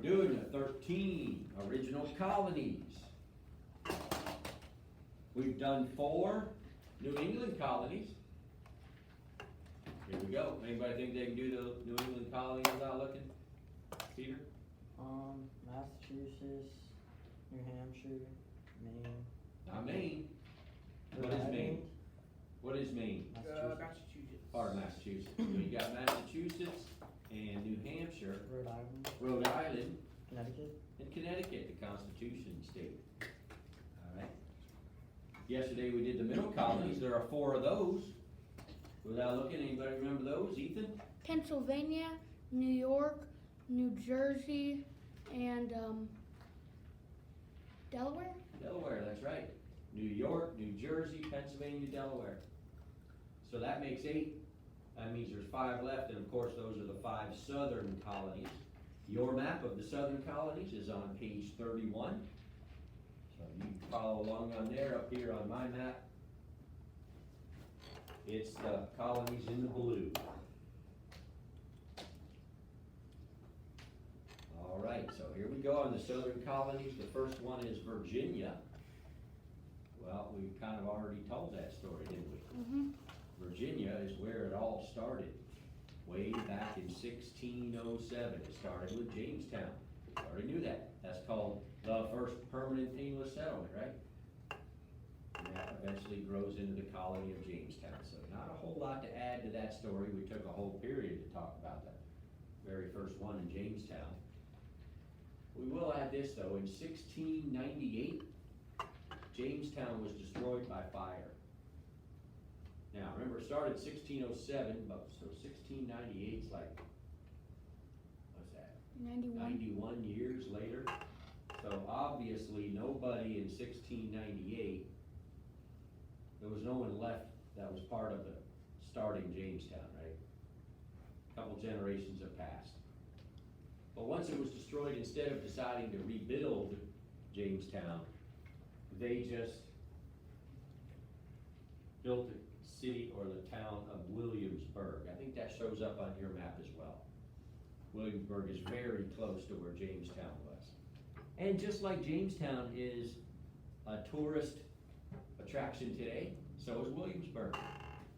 doing the 13 original colonies. We've done 4 New England colonies. Here we go. Anybody think they can do the New England colonies without looking? Peter? Massachusetts, New Hampshire, Maine. Not Maine. What Rhode is Maine? Island, What is Maine? Massachusetts, Massachusetts. Part of Massachusetts. So you got Massachusetts and New Hampshire, Rhode Island, Rhode Island, Connecticut. and Connecticut, the Constitution state. Alright. Yesterday we did the middle colonies. There are 4 of those. Without looking, anybody remember those? Ethan? Pennsylvania, New York, New Jersey, and Delaware. Delaware, that's right. New York, New Jersey, Pennsylvania, Delaware. So that makes 8. That means there's 5 left, and of course those are the 5 southern colonies. Your map of the southern colonies is on page 31. So you can follow along on there. Up here on my map, it's the colonies in the blue. All right, so here we go on the southern colonies. The first one is Virginia. Well, we kind of already told that story, didn't we? Mm-hmm. Virginia is where it all started. Way back in 1607, it started with Jamestown. You already knew that. That's called the first permanent English settlement, right? And that eventually grows into the colony of Jamestown. So not a whole lot to add to that story. We took a whole period to talk about the very first one in Jamestown. We will add this though, in 1698, Jamestown was destroyed by fire. Now, remember, it started 1607, but so 1698 is like, what's that? 91. 91 years later. So obviously, nobody in 1698, there was no one left that was part of the starting Jamestown, right? A couple generations have passed. But once it was destroyed, instead of deciding to rebuild Jamestown, they just built the city or the town of Williamsburg. I think that shows up on your map as well. Williamsburg is very close to where Jamestown was. And just like Jamestown is a tourist attraction today, so is Williamsburg.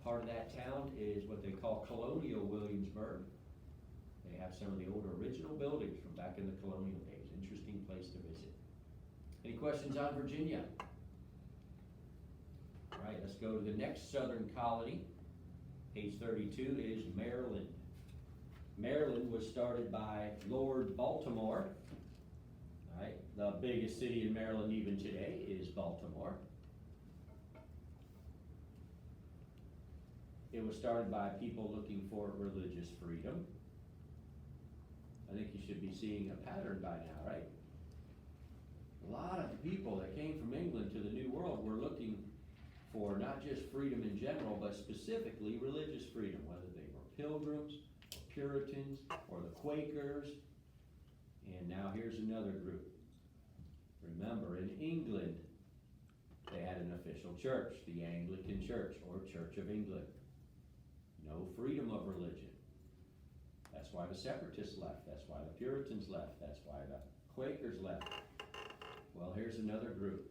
Part of that town is what they call Colonial Williamsburg. They have some of the old original buildings from back in the colonial days. Interesting place to visit. Any questions on Virginia? All right, let's go to the next southern colony. Page 32 is Maryland. Maryland was started by Lord Baltimore. All right, the biggest city in Maryland even today is Baltimore. It was started by people looking for religious freedom. I think you should be seeing a pattern by now, right? A lot of people that came from England to the New World were looking for not just freedom in general, but specifically religious freedom, whether they were pilgrims, or Puritans, or the Quakers. And now here's another group. Remember, in England, they had an official church, the Anglican Church, or Church of England. No freedom of religion. That's why the separatists left. That's why the Puritans left. That's why the Quakers left. Well, here's another group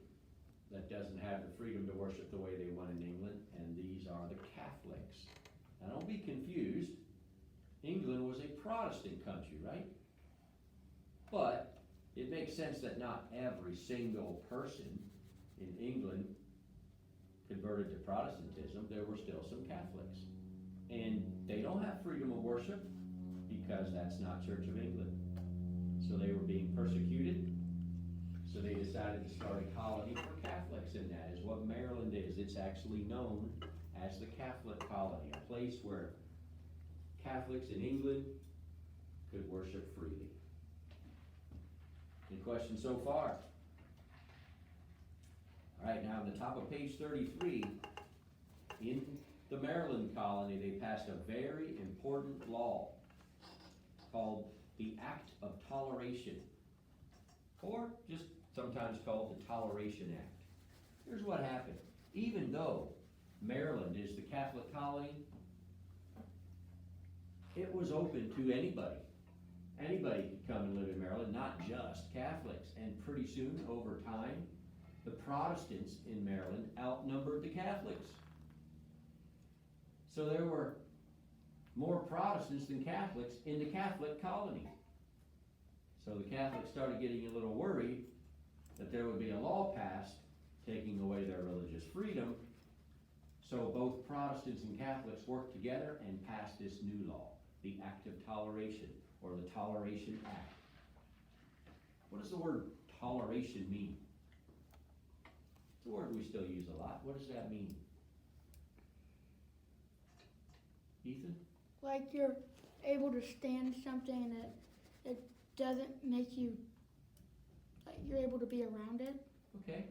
that doesn't have the freedom to worship the way they want in England, and these are the Catholics. Now, don't be confused. England was a Protestant country, right? But it makes sense that not every single person in England converted to Protestantism. There were still some Catholics. And they don't have freedom of worship because that's not Church of England. So they were being persecuted. So they decided to start a colony for Catholics, and that is what Maryland is. It's actually known as the Catholic colony, a place where Catholics in England could worship freely. Any questions so far? All right, now on the top of page 33, in the Maryland colony, they passed a very important law called the Act of Toleration, or just sometimes called the Toleration Act. Here's what happened. Even though Maryland is the Catholic colony, it was open to anybody. Anybody could come and live in Maryland, not just Catholics. And pretty soon, over time, the Protestants in Maryland outnumbered the Catholics. So there were more Protestants than Catholics in the Catholic colony. So the Catholics started getting a little worried that there would be a law passed taking away their religious freedom. So both Protestants and Catholics worked together and passed this new law, the Act of Toleration, or the Toleration Act. What does the word toleration mean? It's a word we still use a lot. What does that mean? Ethan? Like you're able to stand something and it doesn't make you, like you're able to be around it. Okay,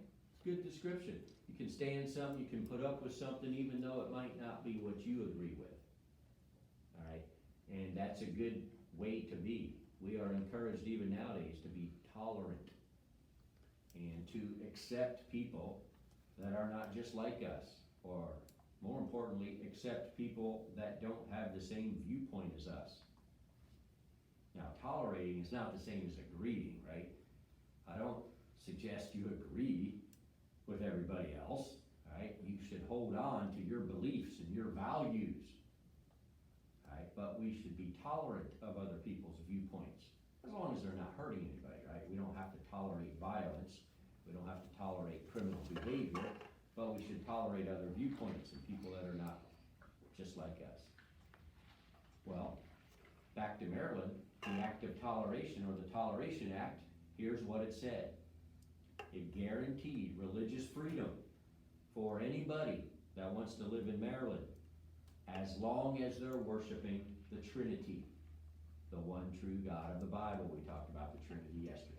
good description. You can stand something, you can put up with something even though it might not be what you agree with. All right, and that's a good way to be. We are encouraged even nowadays to be tolerant and to accept people that are not just like us, or more importantly, accept people that don't have the same viewpoint as us. Now, tolerating is not the same as agreeing, right? I don't suggest you agree with everybody else, right? You should hold on to your beliefs and your values, right? But we should be tolerant of other people's viewpoints, as long as they're not hurting anybody, right? We don't have to tolerate violence. We don't have to tolerate criminal behavior, but we should tolerate other viewpoints and people that are not just like us. Well, back to Maryland, the Act of Toleration, or the Toleration Act, here's what it said. It guaranteed religious freedom for anybody that wants to live in Maryland, as long as they're worshiping the Trinity, the one true God of the Bible. We talked about the Trinity yesterday.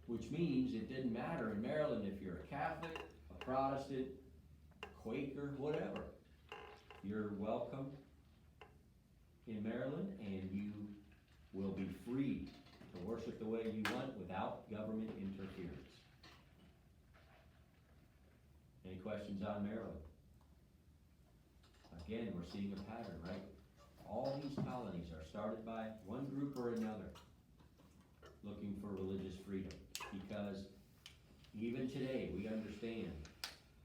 Which means it didn't matter in Maryland if you're a Catholic, a Protestant, Quaker, whatever. You're welcome in Maryland, and you will be free to worship the way you want without government interference. Any questions on Maryland? Again, we're seeing a pattern, right? All these colonies are started by one group or another looking for religious freedom, because even today we understand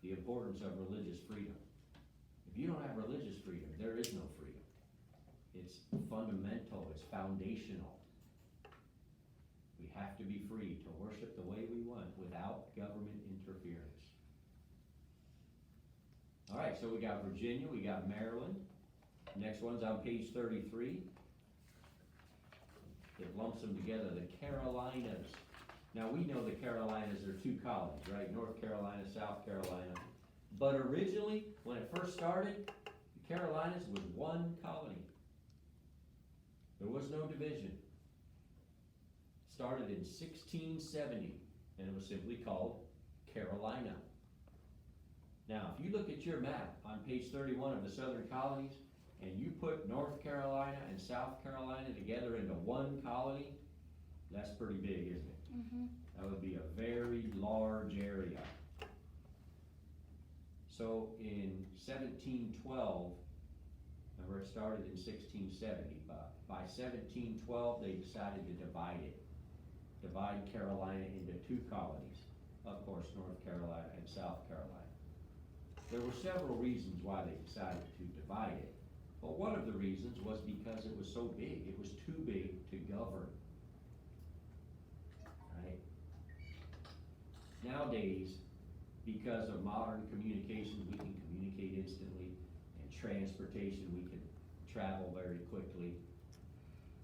the importance of religious freedom. If you don't have religious freedom, there is no freedom. It's fundamental, it's foundational. We have to be free to worship the way we want without government interference. All right, so we got Virginia, we got Maryland. Next one's on page 33. It lumps them together, the Carolinas. Now we know the Carolinas are two colonies, right? North Carolina, South Carolina. But originally, when it first started, the Carolinas was one colony. There was no division. Started in 1670, and it was simply called Carolina. Now, if you look at your map on page 31 of the Southern Colonies, and you put North Carolina and South Carolina together into one colony, that's pretty big, isn't it? Mm-hmm. That would be a very large area. So in 1712, remember it started in 1670, but by 1712 they decided to divide it. Divide Carolina into two colonies, of course, North Carolina and South Carolina. There were several reasons why they decided to divide it. But one of the reasons was because it was so big. It was too big to govern. Right? Nowadays, because of modern communication, we can communicate instantly, and transportation, we can travel very quickly.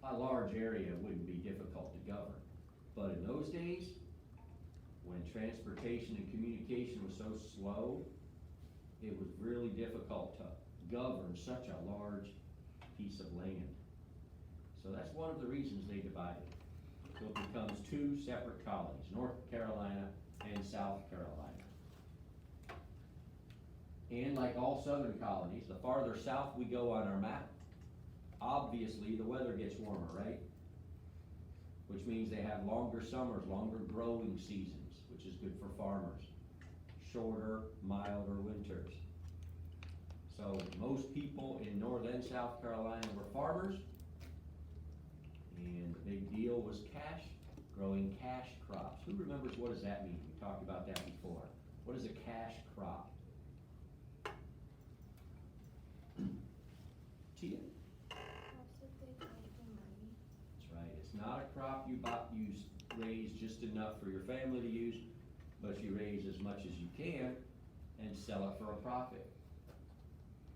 A large area wouldn't be difficult to govern. But in those days, when transportation and communication was so slow, it was really difficult to govern such a large piece of land. So that's one of the reasons they divided. So it becomes two separate colonies, North Carolina and South Carolina. And like all southern colonies, the farther south we go on our map, obviously the weather gets warmer, right? Which means they have longer summers, longer growing seasons, which is good for farmers. Shorter, milder winters. So most people in North and South Carolina were farmers, deal was growing cash crops. Who remembers what does that mean? We talked about that before. What is a cash crop? Tia? That's right, it's not a crop you raise just enough for your family to use, but you raise as much as you can and sell it for a profit.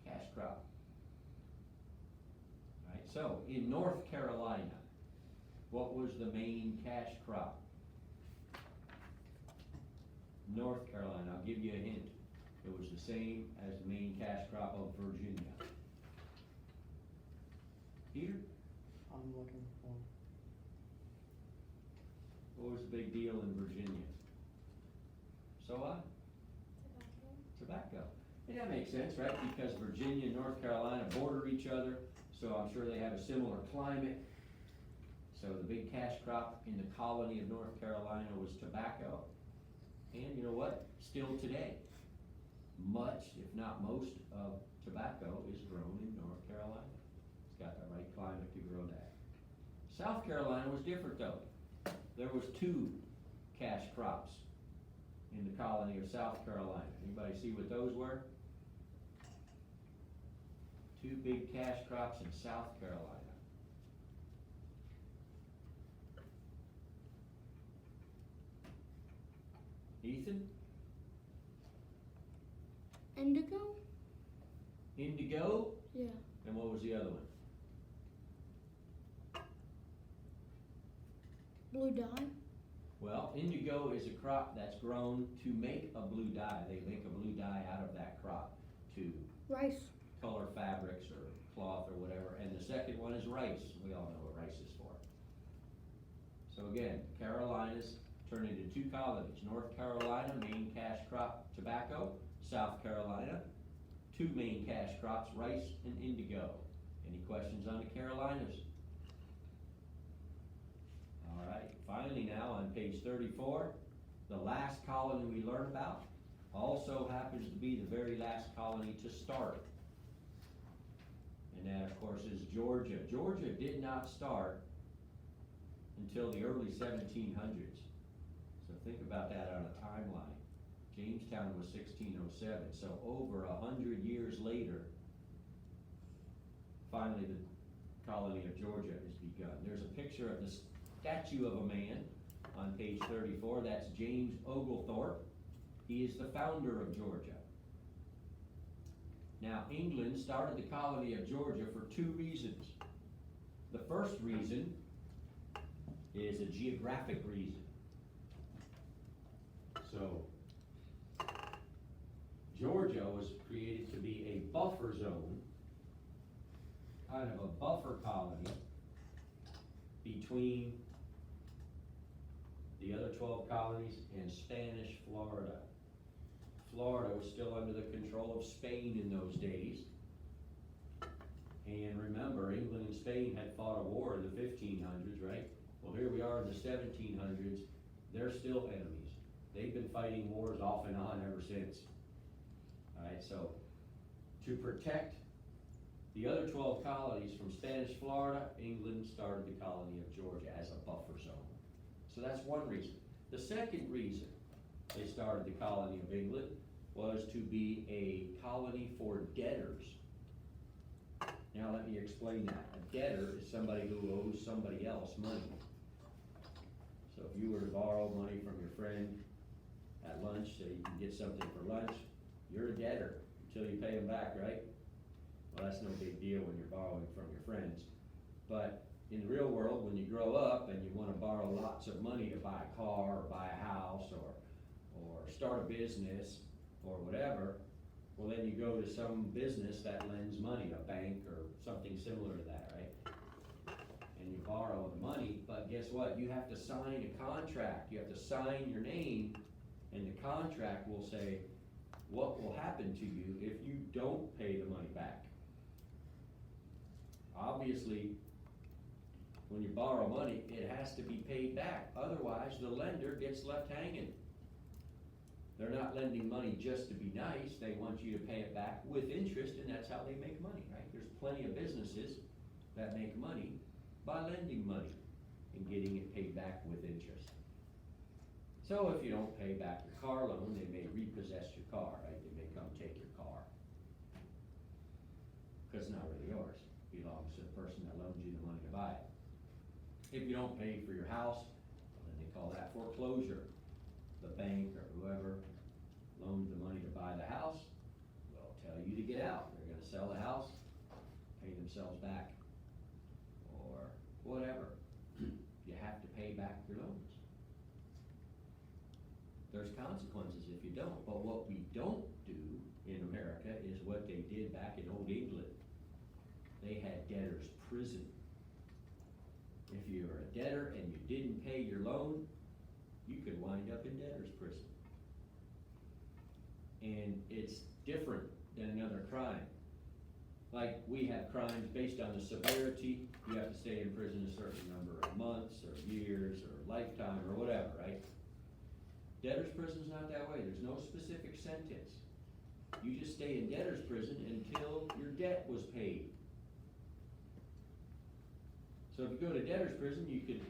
Cash crop. Right, so in North Carolina, what was the main cash crop? North Carolina, I'll give you a hint. It was the same as the main cash crop of Virginia. Peter? I'm looking for. What was the big deal in Virginia? So what? Tobacco. And that makes sense, right? Because Virginia and North Carolina border each other, so I'm sure they have a similar climate. So the big cash crop in the colony of North Carolina was tobacco. And you know what? Still today, much, if not most, of tobacco is grown in North Carolina. It's got the right climate to grow that. South Carolina was different though. There was 2 cash crops in the colony of South Carolina. Anybody see what those were? 2 big cash crops in South Carolina. Ethan? Indigo? Indigo? Yeah. And what was the other one? Blue dye? Well, indigo is a crop that's grown to make a blue dye. They make a blue dye out of that crop to Rice? color fabrics or cloth or whatever. And the second one is rice. We all know what rice is for. So again, Carolinas turned into 2 colonies. North Carolina, main cash crop, tobacco. South Carolina, 2 main cash crops, rice and indigo. Any questions on the Carolinas? All right, finally now on page 34, the last colony we learn about also happens to be the very last colony to start. And that, of course, is Georgia. Georgia did not start until the early 1700s. So think about that on a timeline. Jamestown was 1607, so over 100 years later, finally the colony of Georgia is begun. There's a picture of the statue of a man on page 34. That's James Oglethorpe. He is the founder of Georgia. Now, England started the colony of Georgia for 2 reasons. The first reason is a geographic reason. So, Georgia was created to be a buffer zone, kind of a buffer colony between the other 12 colonies and Spanish Florida. Florida was still under the control of Spain in those days. And remember, England and Spain had fought a war in the 1500s, right? Well, here we are in the 1700s. They're still enemies. They've been fighting wars off and on ever since. Alright, so to protect the other 12 colonies from Spanish Florida, England started the colony of Georgia as a buffer zone. So that's one reason. The second reason they started the colony of England was to be a colony for debtors. Now let me explain that. A debtor is somebody who owes somebody else money. So if you were to borrow money from your friend at lunch so you can get something for lunch, you're a debtor until you pay them back, right? Well, that's no big deal when you're borrowing from your friends. But in the real world, when you grow up and you want to borrow lots of money to buy a car or buy a house or start a business or whatever, well then you go to some business that lends money, a bank or something similar to that, right? And you borrow the money, but guess what? You have to sign a contract. You have to sign your name, and the contract will say what will happen to you if you don't pay the money back. Obviously, when you borrow money, it has to be paid back. Otherwise, the lender gets left hanging. They're not lending money just to be nice. They want you to pay it back with interest, and that's how they make money, right? There's plenty of businesses that make money by lending money. and getting it paid back with interest. So if you don't pay back your car loan, they may repossess your car, right? They may come take your car. Cause it's not really yours, it belongs to the person that loaned you the money to buy it. If you don't pay for your house, then they call that foreclosure. The bank or whoever loaned the money to buy the house will tell you to get out. They're gonna sell the house, pay themselves back, or whatever. You have to pay back your loans. There's consequences if you don't, but what we don't do in America is what they did back in old England. They had debtor's prison. If you were a debtor and you didn't pay your loan, you could wind up in debtor's prison. And it's different than another crime. Like, we have crimes based on the severity, you have to stay in prison a certain number of months, or years, or lifetime, or whatever, right? Debtor's prison's not that way, there's no specific sentence. You just stay in debtor's prison until your debt was paid. So if you go to debtor's prison, you could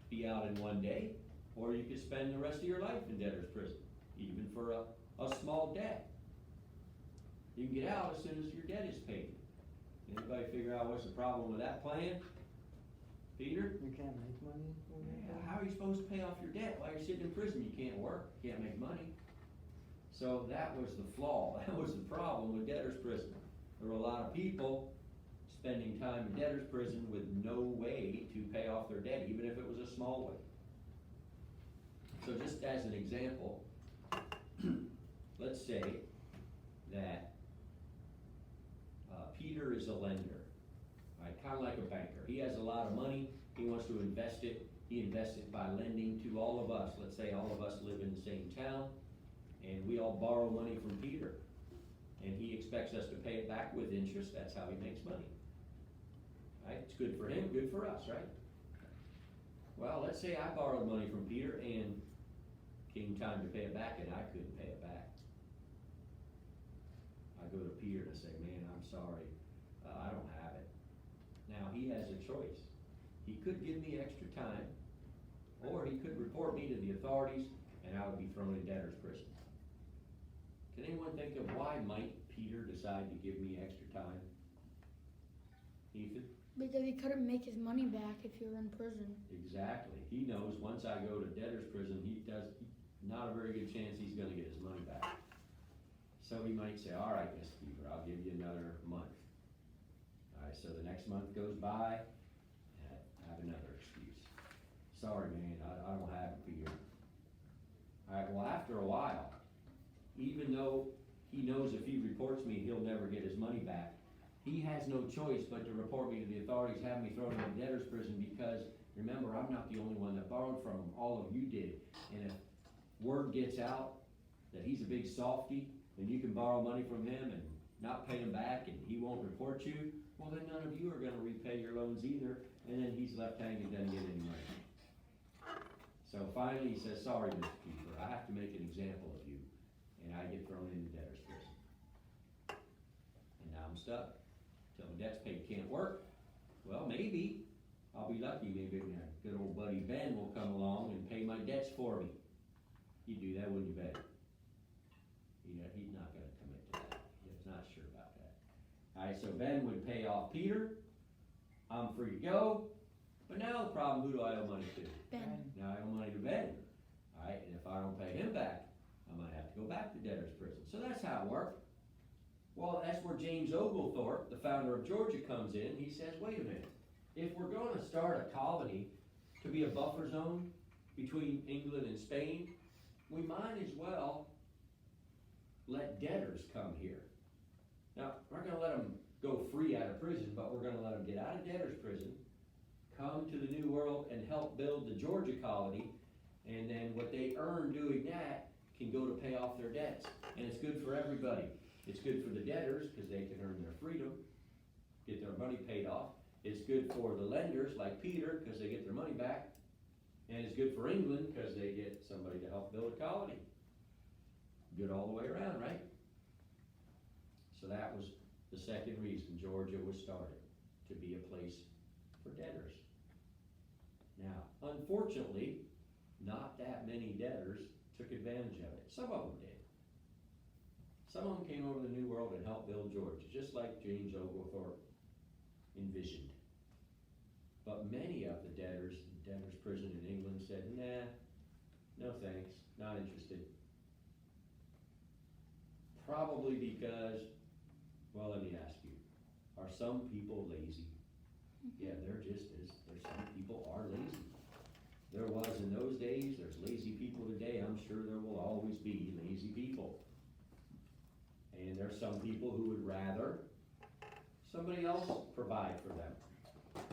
be out in one day, or you could spend the rest of your life in debtor's prison, even for a small debt. You can get out as soon as your debt is paid. Anybody figure out what's the problem with that plan? Peter? You can't make money when you're Yeah, done? how are you supposed to pay off your debt while you're sitting in prison? You can't work, you can't make money. So that was the flaw, that was the problem with debtor's prison. There were a lot of people spending time in debtor's prison with no way to pay off their debt, even if it was a small way. So just as an example, let's say that Peter is a lender, right? Kind of like a banker. He has a lot of money, he wants to invest it, he invests it by lending to all of us. Let's say all of us live in the same town, and we all borrow money from Peter. And he expects us to pay it back with interest, that's how he makes money. Right? It's good for him, good for us, right? Well, let's say I borrowed money from Peter and came time to pay it back and I couldn't pay it back. I go to Peter to say, man, I'm sorry, I don't have it. Now, he has a choice. He could give me extra time, or he could report me to the authorities and I would be thrown in debtor's prison. Can anyone think of why might Peter decide to give me extra time? Ethan? Because he couldn't make his money back if you were in prison. Exactly. He knows once I go to debtor's prison, not a very good chance he's gonna get his money back. So he might say, all right, Mr. Keeper, I'll give you another month. All right, so the next month goes by, and I have another excuse. Sorry, man, I don't have it for you. All right, well, after a while, even though he knows if he reports me, he'll never get his money back, he has no choice but to report me to the authorities, have me thrown in debtor's prison, because remember, I'm not the only one that borrowed from him, all of you did. And if word gets out that he's a big softy, and you can borrow money from him and not pay him back, and he won't report you, well then none of you are gonna repay your loans either, and then he's left hanging, doesn't get any money. So finally he says, sorry, Mr. Keeper, I have to make an example of you, and I get thrown into debtor's prison. And now I'm stuck. Till the debt's paid, can't work. Well, maybe, I'll be lucky, maybe my good old buddy Ben will come along and pay my debts for me. You'd do that, wouldn't you, Ben? He's not gonna commit to that, he's not sure about that. Alright, so Ben would pay off Peter, I'm free to go, but now the problem, who do I owe money to? Ben. Now I owe money to Ben, alright, and if I don't pay him back, I might have to go back to debtor's prison. So that's how it worked. Well, that's where James Oglethorpe, the founder of Georgia, comes in. He says, wait a minute, if we're going to start a colony to be a buffer zone between England and Spain, we might as well let debtors come here. Now, we're not going to let them go free out of prison, but we're going to let them get out of debtor's prison, come to the New World and help build the Georgia colony, and then what they earn doing that can go to pay off their debts. And it's good for everybody. It's good for the debtors, because they can earn their freedom, get their money paid off. It's good for the lenders, like Peter, because they get their money back. And it's good for England, because they get somebody to help build a colony. Good all the way around, right? So that was the second reason Georgia was started, to be a place for debtors. Now, Unfortunately, not that many debtors took advantage of it. Some of them did. Some of them came over to the New World and helped build Georgia, just like James Oglethorpe envisioned. But many of the debtors in debtors' prison in England said, nah, no thanks, not interested. Probably because, well, let me ask you, are some people lazy? Yeah, there's some people are lazy. There was in those days, there's lazy people today, I'm sure there will always be lazy people. And there's some people who would rather somebody else provide for them.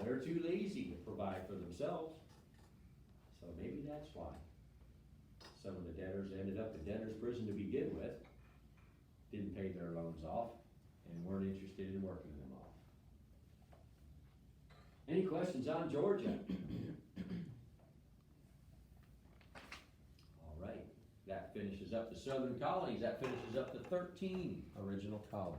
They're too lazy to provide for themselves. So maybe that's why some of the debtors ended up in debtors' prison to begin with, didn't pay their loans off, and weren't interested in working them off. Any questions on Georgia? All right, that finishes up the southern colonies. That finishes up the 13 original colonies.